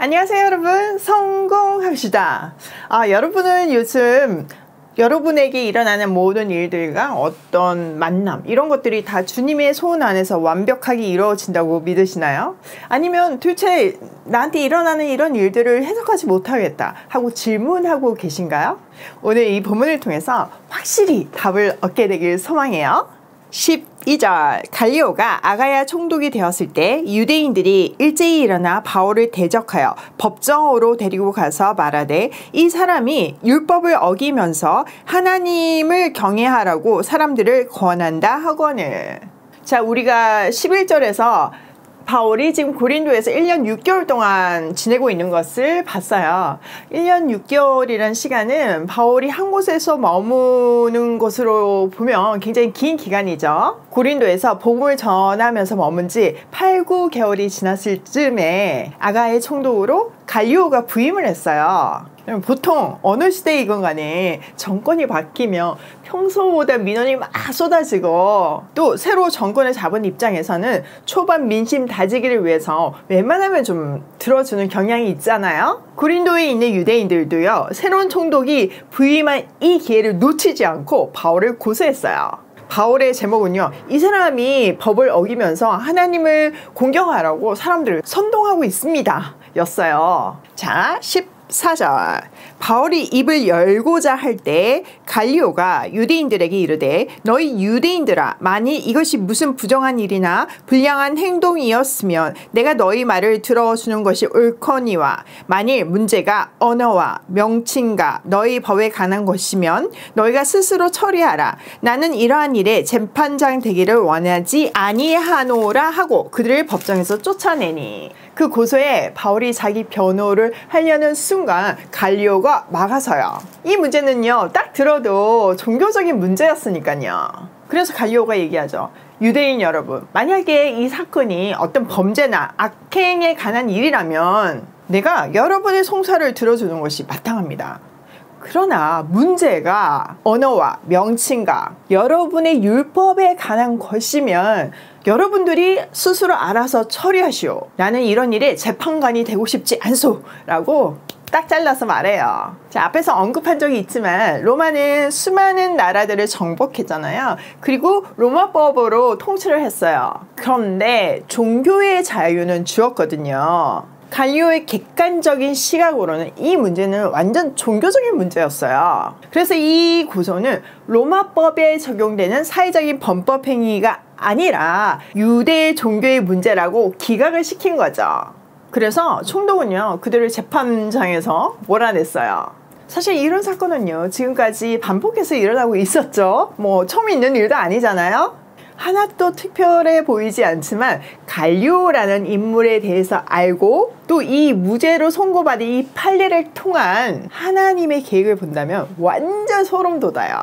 안녕하세요 여러분, 성공합시다. 여러분은 요즘 여러분에게 일어나는 모든 일들과 어떤 만남 이런 것들이 다 주님의 소원 안에서 완벽하게 이루어진다고 믿으시나요? 아니면 도대체 나한테 일어나는 이런 일들을 해석하지 못하겠다 하고 질문하고 계신가요? 오늘 이 본문을 통해서 확실히 답을 얻게 되길 소망해요. 12절 갈리오가 아가야 총독이 되었을 때 유대인들이 일제히 일어나 바울을 대적하여 법정으로 데리고 가서 말하되 이 사람이 율법을 어기면서 하나님을 경외하라고 사람들을 권한다 하거늘. 자, 우리가 11절에서 바울이 지금 고린도에서 1년 6개월 동안 지내고 있는 것을 봤어요. 1년 6개월이라는 시간은 바울이 한 곳에서 머무는 것으로 보면 굉장히 긴 기간이죠. 고린도에서 복음을 전하면서 머문 지 8, 9개월이 지났을 즈음에 아가의 총독으로 갈리오가 부임을 했어요. 보통 어느 시대이건 간에 정권이 바뀌면 평소보다 민원이 막 쏟아지고 또 새로 정권을 잡은 입장에서는 초반 민심 다지기를 위해서 웬만하면 좀 들어주는 경향이 있잖아요. 고린도에 있는 유대인들도요, 새로운 총독이 부임한 이 기회를 놓치지 않고 바울을 고소했어요. 바울의 제목은요, 이 사람이 법을 어기면서 하나님을 공경하라고 사람들을 선동하고 있습니다 였어요. 자, 14절 바울이 입을 열고자 할 때 갈리오가 유대인들에게 이르되 너희 유대인들아, 만일 이것이 무슨 부정한 일이나 불량한 행동이었으면 내가 너희 말을 들어주는 것이 옳거니와 만일 문제가 언어와 명칭과 너희 법에 관한 것이면 너희가 스스로 처리하라. 나는 이러한 일에 재판장 되기를 원하지 아니하노라 하고 그들을 법정에서 쫓아내니. 그 고소에 바울이 자기 변호를 하려는 순간 갈리오가 막아서요. 이 문제는요, 딱 들어도 종교적인 문제였으니까요. 그래서 갈리오가 얘기하죠. 유대인 여러분, 만약에 이 사건이 어떤 범죄나 악행에 관한 일이라면 내가 여러분의 송사를 들어주는 것이 마땅합니다. 그러나 문제가 언어와 명칭과 여러분의 율법에 관한 것이면 여러분들이 스스로 알아서 처리하시오. 나는 이런 일에 재판관이 되고 싶지 않소 라고 딱 잘라서 말해요. 자, 앞에서 언급한 적이 있지만 로마는 수많은 나라들을 정복했잖아요. 그리고 로마법으로 통치를 했어요. 그런데 종교의 자유는 주었거든요. 갈리오의 객관적인 시각으로는 이 문제는 완전 종교적인 문제였어요. 그래서 이 고소는 로마법에 적용되는 사회적인 범법 행위가 아니라 유대 종교의 문제라고 기각을 시킨 거죠. 그래서 총독은요, 그들을 재판장에서 몰아냈어요. 사실 이런 사건은요, 지금까지 반복해서 일어나고 있었죠. 뭐 처음 있는 일도 아니잖아요. 하나도 특별해 보이지 않지만 갈리오라는 인물에 대해서 알고 또 이 무죄로 선고받은 이 판례를 통한 하나님의 계획을 본다면 완전 소름 돋아요.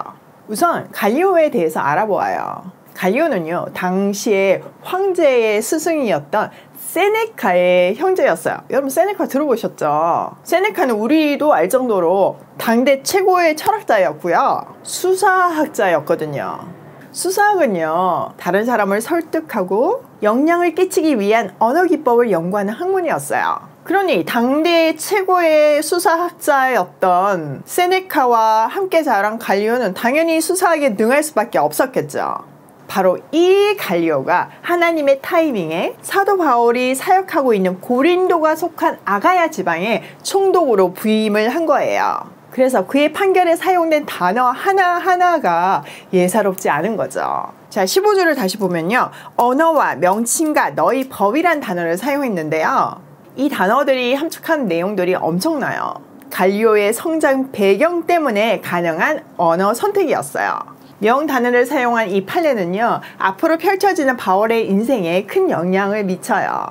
우선 갈리오에 대해서 알아보아요. 갈리오는요, 당시에 황제의 스승이었던 세네카의 형제였어요. 여러분 세네카 들어보셨죠? 세네카는 우리도 알 정도로 당대 최고의 철학자였고요, 수사학자였거든요. 수사학은요, 다른 사람을 설득하고 영향을 끼치기 위한 언어 기법을 연구하는 학문이었어요. 그러니 당대 최고의 수사학자였던 세네카와 함께 자란 갈리오는 당연히 수사학에 능할 수밖에 없었겠죠. 바로 이 갈리오가 하나님의 타이밍에 사도 바울이 사역하고 있는 고린도가 속한 아가야 지방의 총독으로 부임을 한 거예요. 그래서 그의 판결에 사용된 단어 하나하나가 예사롭지 않은 거죠. 자, 15절을 다시 보면요, 언어와 명칭과 너희 법이란 단어를 사용했는데요, 이 단어들이 함축한 내용들이 엄청나요. 갈리오의 성장 배경 때문에 가능한 언어 선택이었어요. 명단어를 사용한 이 판례는요, 앞으로 펼쳐지는 바울의 인생에 큰 영향을 미쳐요.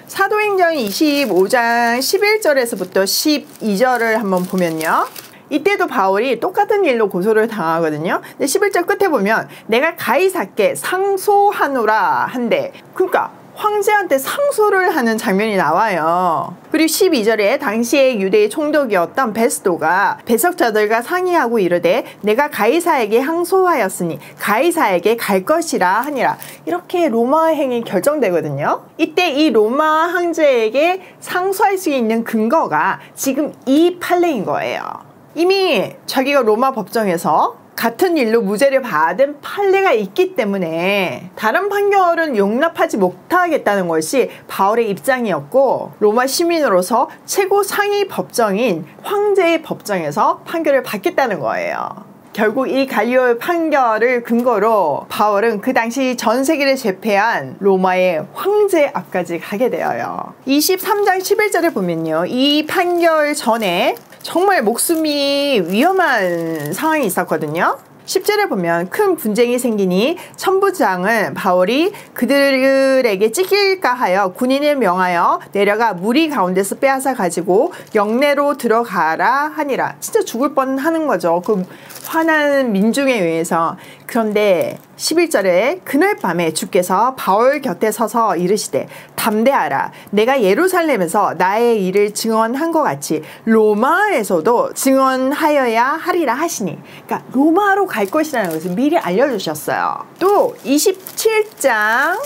사도행전 25장 11절에서부터 12절을 한번 보면요, 이때도 바울이 똑같은 일로 고소를 당하거든요. 근데 11절 끝에 보면 내가 가이사께 상소하노라 한데, 그러니까 황제한테 상소를 하는 장면이 나와요. 그리고 12절에 당시에 유대의 총독이었던 베스도가 배석자들과 상의하고 이르되 내가 가이사에게 항소하였으니 가이사에게 갈 것이라 하니라. 이렇게 로마 행이 결정되거든요. 이때 이 로마 황제에게 상소할 수 있는 근거가 지금 이 판례인 거예요. 이미 자기가 로마 법정에서 같은 일로 무죄를 받은 판례가 있기 때문에 다른 판결은 용납하지 못하겠다는 것이 바울의 입장이었고, 로마 시민으로서 최고 상위 법정인 황제의 법정에서 판결을 받겠다는 거예요. 결국 이 갈리오의 판결을 근거로 바울은 그 당시 전 세계를 제패한 로마의 황제 앞까지 가게 되어요. 23장 11절을 보면요, 이 판결 전에 정말 목숨이 위험한 상황이 있었거든요. 10절에 보면 큰 분쟁이 생기니 천부장은 바울이 그들에게 찢길까 하여 군인을 명하여 내려가 무리 가운데서 빼앗아 가지고 영내로 들어가라 하니라. 진짜 죽을 뻔하는 거죠, 그 화난 민중에 의해서. 그런데 11절에 그날 밤에 주께서 바울 곁에 서서 이르시되 담대하라. 내가 예루살렘에서 나의 일을 증언한 것 같이 로마에서도 증언하여야 하리라 하시니. 그러니까 로마로 갈 것이라는 것을 미리 알려주셨어요. 또 27장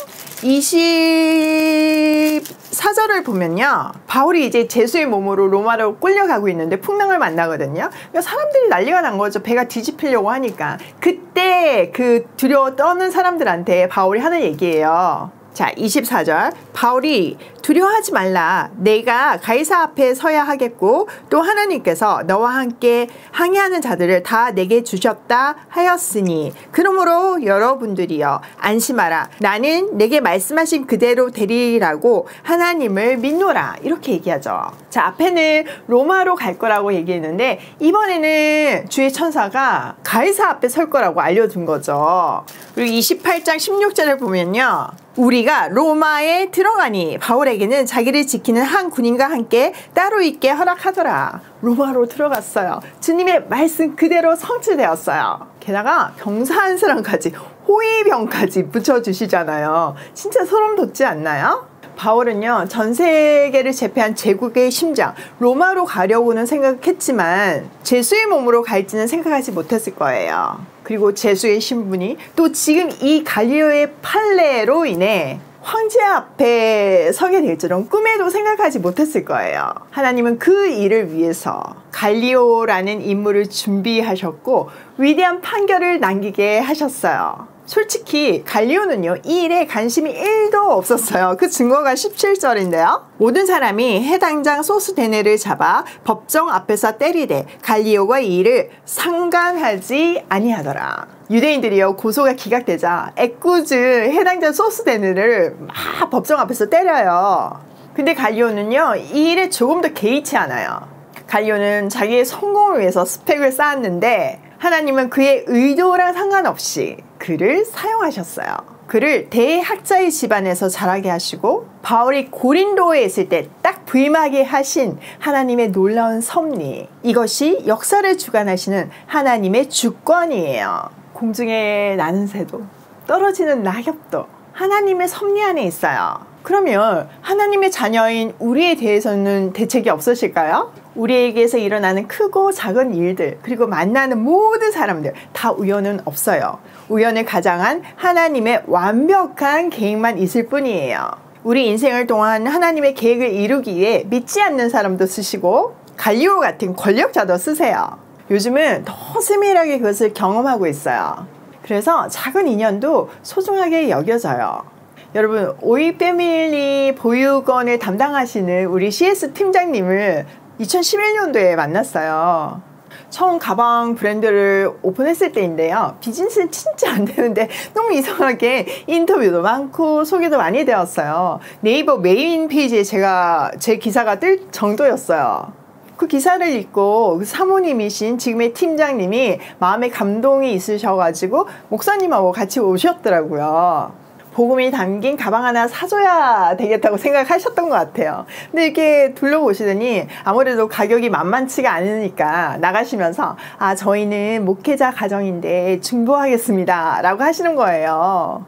24절을 보면요, 바울이 이제 제수의 몸으로 로마로 끌려가고 있는데 풍랑을 만나거든요. 그러니까 사람들이 난리가 난 거죠. 배가 뒤집히려고 하니까. 그때 그 두려워 떠는 사람들한테 바울이 하는 얘기예요. 자, 24절. 바울이 두려워하지 말라. 내가 가이사 앞에 서야 하겠고 또 하나님께서 너와 함께 항해하는 자들을 다 내게 주셨다 하였으니 그러므로 여러분들이여 안심하라. 나는 내게 말씀하신 그대로 되리라고 하나님을 믿노라. 이렇게 얘기하죠. 자, 앞에는 로마로 갈 거라고 얘기했는데 이번에는 주의 천사가 가이사 앞에 설 거라고 알려준 거죠. 그리고 28장 16절을 보면요, 우리가 로마에 들어가니 바울에게는 자기를 지키는 한 군인과 함께 따로 있게 허락하더라. 로마로 들어갔어요. 주님의 말씀 그대로 성취되었어요. 게다가 병사한 사람까지, 호위병까지 붙여주시잖아요. 진짜 소름 돋지 않나요? 바울은요, 전 세계를 제패한 제국의 심장 로마로 가려고는 생각했지만 제수의 몸으로 갈지는 생각하지 못했을 거예요. 그리고 제수의 신분이 또 지금 이 갈리오의 판례로 인해 황제 앞에 서게 될 줄은 꿈에도 생각하지 못했을 거예요. 하나님은 그 일을 위해서 갈리오라는 인물을 준비하셨고 위대한 판결을 남기게 하셨어요. 솔직히 갈리오는요, 이 일에 관심이 1도 없었어요. 그 증거가 17절인데요. 모든 사람이 해당장 소스데네를 잡아 법정 앞에서 때리되 갈리오가 이 일을 상관하지 아니하더라. 유대인들이요, 고소가 기각되자 애꿎은 해당장 소스데네를 막 법정 앞에서 때려요. 근데 갈리오는요, 이 일에 조금 더 개의치 않아요. 갈리오는 자기의 성공을 위해서 스펙을 쌓았는데 하나님은 그의 의도랑 상관없이 그를 사용하셨어요. 그를 대학자의 집안에서 자라게 하시고 바울이 고린도에 있을 때 딱 부임하게 하신 하나님의 놀라운 섭리, 이것이 역사를 주관하시는 하나님의 주권이에요. 공중에 나는 새도 떨어지는 낙엽도 하나님의 섭리 안에 있어요. 그러면 하나님의 자녀인 우리에 대해서는 대책이 없으실까요? 우리에게서 일어나는 크고 작은 일들, 그리고 만나는 모든 사람들 다 우연은 없어요. 우연을 가장한 하나님의 완벽한 계획만 있을 뿐이에요. 우리 인생을 통한 하나님의 계획을 이루기 위해 믿지 않는 사람도 쓰시고 갈리오 같은 권력자도 쓰세요. 요즘은 더 세밀하게 그것을 경험하고 있어요. 그래서 작은 인연도 소중하게 여겨져요. 여러분, 오이 패밀리 보육원을 담당하시는 우리 CS 팀장님을 2011년도에 만났어요. 처음 가방 브랜드를 오픈했을 때인데요. 비즈니스는 진짜 안 되는데 너무 이상하게 인터뷰도 많고 소개도 많이 되었어요. 네이버 메인 페이지에 제 기사가 뜰 정도였어요. 그 기사를 읽고 그 사모님이신 지금의 팀장님이 마음에 감동이 있으셔가지고 목사님하고 같이 오셨더라고요. 복음이 담긴 가방 하나 사줘야 되겠다고 생각하셨던 것 같아요. 근데 이렇게 둘러보시더니 아무래도 가격이 만만치가 않으니까 나가시면서 저희는 목회자 가정인데 중보하겠습니다 라고 하시는 거예요.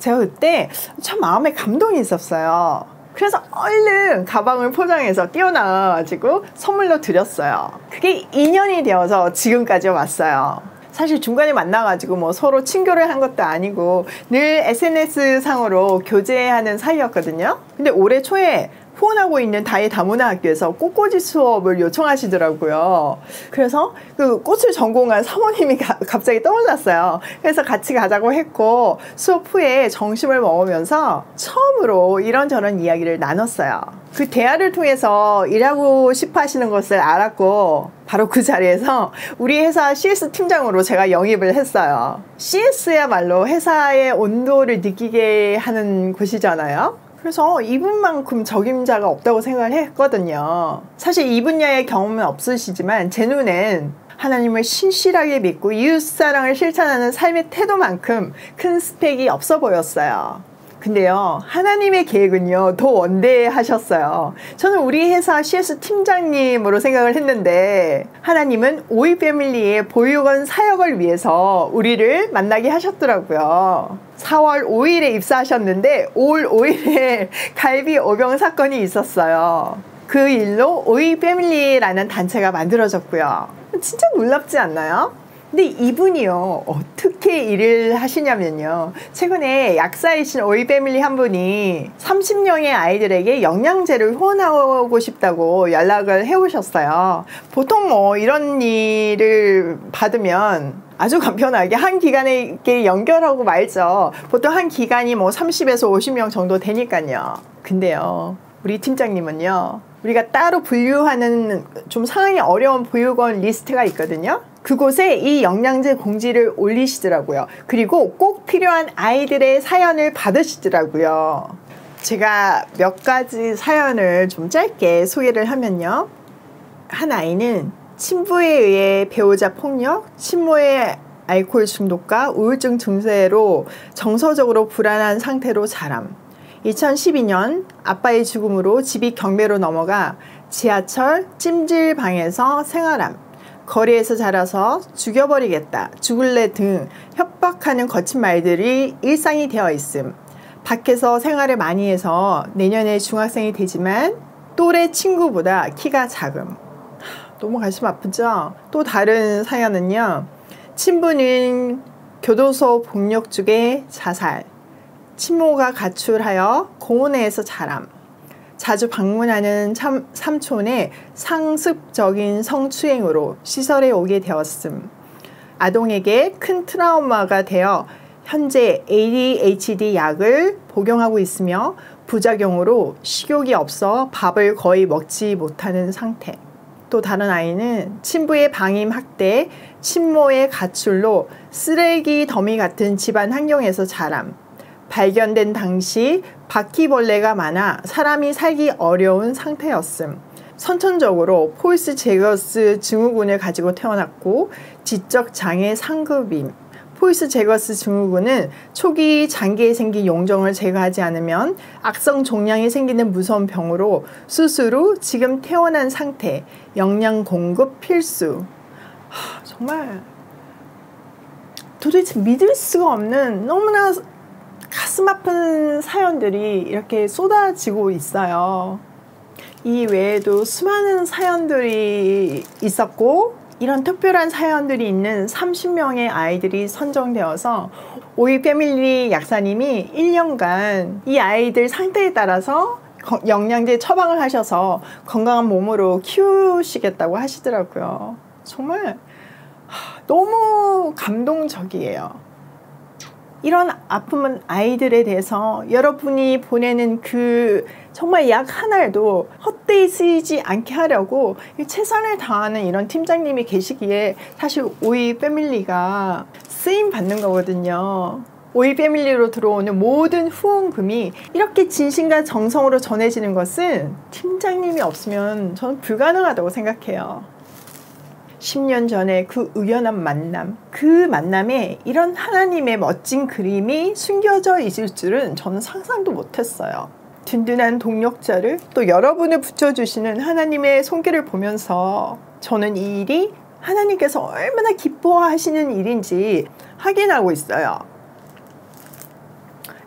제가 그때 참 마음에 감동이 있었어요. 그래서 얼른 가방을 포장해서 뛰어나와가지고 선물로 드렸어요. 그게 인연이 되어서 지금까지 왔어요. 사실 중간에 만나가지고 뭐 서로 친교를 한 것도 아니고 늘 SNS 상으로 교제하는 사이였거든요. 근데 올해 초에 후원하고 있는 다혜 다문화학교에서 꽃꽂이 수업을 요청하시더라고요. 그래서 그 꽃을 전공한 사모님이 갑자기 떠올랐어요. 그래서 같이 가자고 했고 수업 후에 점심을 먹으면서 처음으로 이런저런 이야기를 나눴어요. 그 대화를 통해서 일하고 싶어 하시는 것을 알았고 바로 그 자리에서 우리 회사 CS 팀장으로 제가 영입을 했어요. CS야말로 회사의 온도를 느끼게 하는 곳이잖아요. 그래서 이분만큼 적임자가 없다고 생각을 했거든요. 사실 이 분야의 경험은 없으시지만 제 눈엔 하나님을 신실하게 믿고 이웃사랑을 실천하는 삶의 태도만큼 큰 스펙이 없어 보였어요. 근데요, 하나님의 계획은요 더 원대하셨어요. 저는 우리 회사 CS 팀장님으로 생각을 했는데 하나님은 오이 패밀리의 보육원 사역을 위해서 우리를 만나게 하셨더라고요. 4월 5일에 입사하셨는데 5월 5일에 갈비 오병 사건이 있었어요. 그 일로 오이 패밀리라는 단체가 만들어졌고요. 진짜 놀랍지 않나요? 근데 이분이요 어떻게 일을 하시냐면요, 최근에 약사이신 오이 패밀리 한 분이 30명의 아이들에게 영양제를 후원하고 싶다고 연락을 해오셨어요. 보통 뭐 이런 일을 받으면 아주 간편하게 한 기관에 연결하고 말죠. 보통 한 기간이 뭐 30에서 50명 정도 되니까요. 근데요, 우리 팀장님은요, 우리가 따로 분류하는 좀 상황이 어려운 보육원 리스트가 있거든요. 그곳에 이 영양제 공지를 올리시더라고요. 그리고 꼭 필요한 아이들의 사연을 받으시더라고요. 제가 몇 가지 사연을 좀 짧게 소개를 하면요, 한 아이는 친부에 의해 배우자 폭력, 친모의 알코올 중독과 우울증 증세로 정서적으로 불안한 상태로 자람. 2012년 아빠의 죽음으로 집이 경매로 넘어가 지하철 찜질방에서 생활함. 거리에서 자라서 죽여버리겠다, 죽을래 등 협박하는 거친 말들이 일상이 되어 있음. 밖에서 생활을 많이 해서 내년에 중학생이 되지만 또래 친구보다 키가 작음. 너무 가슴 아프죠? 또 다른 사연은요, 친부는 교도소 폭력 중에 자살, 친모가 가출하여 고원에서 자람, 자주 방문하는 삼촌의 상습적인 성추행으로 시설에 오게 되었음. 아동에게 큰 트라우마가 되어 현재 ADHD 약을 복용하고 있으며 부작용으로 식욕이 없어 밥을 거의 먹지 못하는 상태. 또 다른 아이는 친부의 방임 학대, 친모의 가출로 쓰레기 더미 같은 집안 환경에서 자람. 발견된 당시 바퀴벌레가 많아 사람이 살기 어려운 상태였음. 선천적으로 포이스제거스 증후군을 가지고 태어났고 지적 장애 상급임. 포이스제거스 증후군은 초기 장기에 생긴 용종을 제거하지 않으면 악성 종양이 생기는 무서운 병으로 수술 후 지금 퇴원한 상태, 영양 공급 필수. 정말 도대체 믿을 수가 없는 너무나 가슴 아픈 사연들이 이렇게 쏟아지고 있어요. 이 외에도 수많은 사연들이 있었고, 이런 특별한 사연들이 있는 30명의 아이들이 선정되어서 오이 패밀리 약사님이 1년간 이 아이들 상태에 따라서 영양제 처방을 하셔서 건강한 몸으로 키우시겠다고 하시더라고요. 정말 너무 감동적이에요. 이런 아픔은 아이들에 대해서 여러분이 보내는 그 정말 약 한 알도 헛되이 쓰이지 않게 하려고 최선을 다하는 이런 팀장님이 계시기에 사실 오이 패밀리가 쓰임 받는 거거든요. 오이 패밀리로 들어오는 모든 후원금이 이렇게 진심과 정성으로 전해지는 것은 팀장님이 없으면 저는 불가능하다고 생각해요. 10년 전에 그 의연한 만남, 그 만남에 이런 하나님의 멋진 그림이 숨겨져 있을 줄은 저는 상상도 못했어요. 든든한 동력자를, 또 여러분을 붙여주시는 하나님의 손길을 보면서 저는 이 일이 하나님께서 얼마나 기뻐하시는 일인지 확인하고 있어요.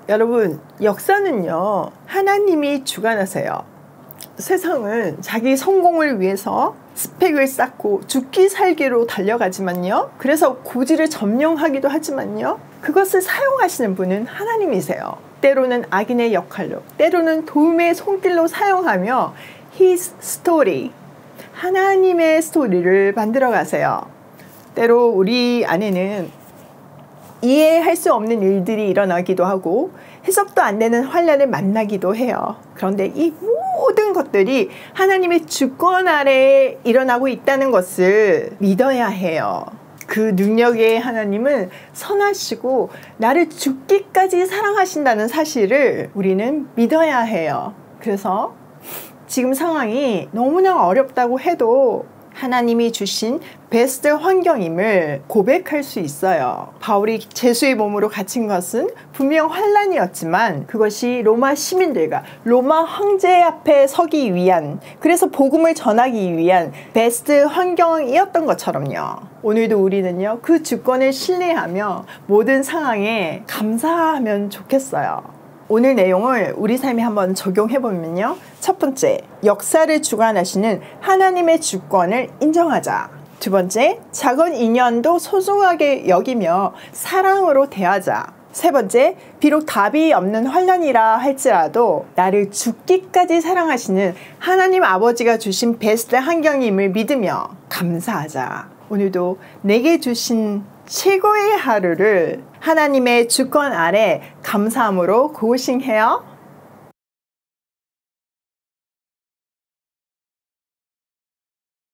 여러분, 역사는요, 하나님이 주관하세요. 세상은 자기 성공을 위해서 스펙을 쌓고 죽기 살기로 달려가지만요. 그래서 고지를 점령하기도 하지만요. 그것을 사용하시는 분은 하나님이세요. 때로는 악인의 역할로, 때로는 도움의 손길로 사용하며 His story, 하나님의 스토리를 만들어 가세요. 때로 우리 안에는 이해할 수 없는 일들이 일어나기도 하고 해석도 안 되는 환난을 만나기도 해요. 그런데 이 모든 것들이 하나님의 주권 아래에 일어나고 있다는 것을 믿어야 해요. 그 능력의 하나님은 선하시고 나를 죽기까지 사랑하신다는 사실을 우리는 믿어야 해요. 그래서 지금 상황이 너무나 어렵다고 해도 하나님이 주신 베스트 환경임을 고백할 수 있어요. 바울이 죄수의 몸으로 갇힌 것은 분명 환난이었지만 그것이 로마 시민들과 로마 황제 앞에 서기 위한, 그래서 복음을 전하기 위한 베스트 환경이었던 것처럼요. 오늘도 우리는요, 그 주권을 신뢰하며 모든 상황에 감사하면 좋겠어요. 오늘 내용을 우리 삶에 한번 적용해보면요. 첫 번째, 역사를 주관하시는 하나님의 주권을 인정하자. 두 번째, 작은 인연도 소중하게 여기며 사랑으로 대하자. 세 번째, 비록 답이 없는 환난이라 할지라도 나를 죽기까지 사랑하시는 하나님 아버지가 주신 베스트 환경임을 믿으며 감사하자. 오늘도 내게 주신 최고의 하루를 하나님의 주권 아래 감사함으로 고싱해요.